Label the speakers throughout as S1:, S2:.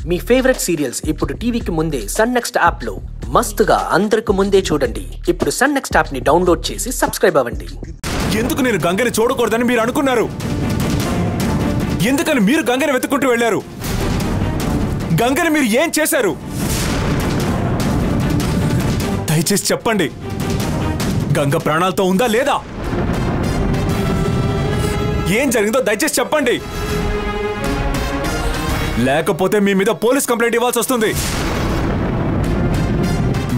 S1: మీ favourite serials ఇప్పుడు టీవీకి ముందే సన్ నెక్స్ట్ యాప్ లో మస్తుగా అందరికి ముందే చూడండి. ఇప్పుడు సన్ నెక్స్ట్ యాప్ ని డౌన్లోడ్ చేసి సబ్స్క్రైబ్ అవ్వండి.
S2: ఎందుకు నేను గంగని చూడకూడదని మీరు అనుకున్నారు? ఎందుకని మీరు గంగని వెతుక్కుంటూ వెళ్ళారు? గంగని మీరు ఏం చేశారు? దయచేసి చెప్పండి. గంగ ప్రాణాలతో ఉందా లేదా? ఏం జరిగిందో దయచేసి చెప్పండి. లేకపోతే మీ మీద పోలీస్ కంప్లైంట్ ఇవ్వాల్సి వస్తుంది.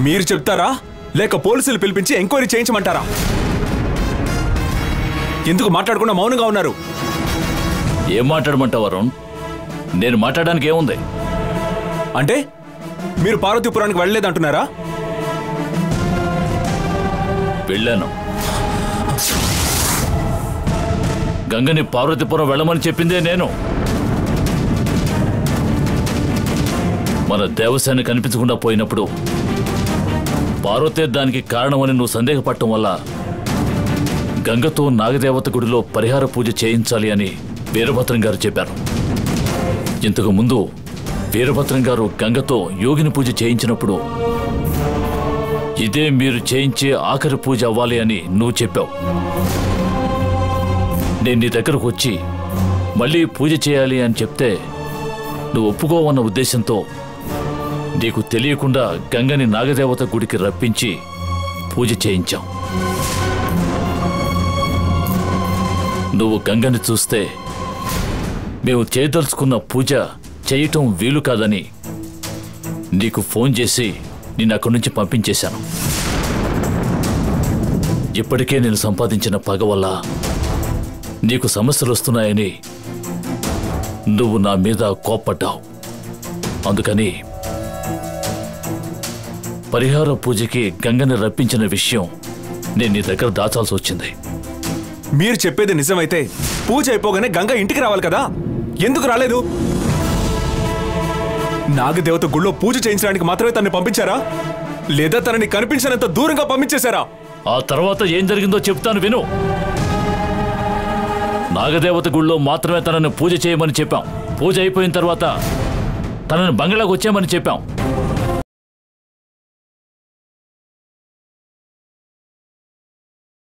S2: మీరు చెప్తారా లేక పోలీసులు పిలిపించి ఎంక్వైరీ చేయించమంటారా? ఎందుకు మాట్లాడకుండా మౌనంగా ఉన్నారు?
S3: ఏం మాట్లాడమంటావు అరుణ్? నేను మాట్లాడడానికి ఏముంది?
S2: అంటే మీరు పార్వతీపురానికి వెళ్ళలేదంటున్నారా?
S3: వెళ్ళాను. గంగని పార్వతీపురం వెళ్ళమని చెప్పిందే నేను. మన దేవసేన కనిపించకుండా పోయినప్పుడు పార్వతీ దానికి కారణమని నువ్వు సందేహపడటం వల్ల గంగతో నాగదేవత గుడిలో పరిహార పూజ చేయించాలి అని వీరభద్రం గారు చెప్పారు. ఇంతకు ముందు వీరభద్రం గారు గంగతో యోగిని పూజ చేయించినప్పుడు ఇదే మీరు చేయించే ఆఖరి పూజ అవ్వాలి అని నువ్వు చెప్పావు. నేను నీ దగ్గరకు వచ్చి మళ్ళీ పూజ చేయాలి అని చెప్తే నువ్వు ఒప్పుకోవన్న ఉద్దేశంతో నీకు తెలియకుండా గంగని నాగదేవత గుడికి రప్పించి పూజ చేయించాం. నువ్వు గంగని చూస్తే మేము చేయదలుచుకున్న పూజ చేయటం వీలు కాదని నీకు ఫోన్ చేసి నిన్ను అక్కడి నుంచి పంపించేశాను. ఇప్పటికే నేను సంపాదించిన పగ వల్ల నీకు సమస్యలు వస్తున్నాయని నువ్వు నా మీద కోప్పడ్డావు. అందుకని పరిహార పూజకి గంగని రప్పించిన విషయం నేను నీ దగ్గర దాచాల్సి వచ్చింది.
S2: మీరు చెప్పేది నిజమైతే పూజ అయిపోగానే గంగ ఇంటికి రావాలి కదా? ఎందుకు రాలేదు? నాగదేవత గుళ్ళో పూజ చేయించడానికి మాత్రమే తనని పంపించారా లేదా తనని కనిపించినంత దూరంగా పంపించేశారా?
S3: ఆ తర్వాత ఏం జరిగిందో చెప్తాను విను. నాగదేవత గుళ్ళో మాత్రమే తనని పూజ చేయమని చెప్పాం. పూజ అయిపోయిన తర్వాత తనని బంగ్లాకు వచ్చామని చెప్పాం.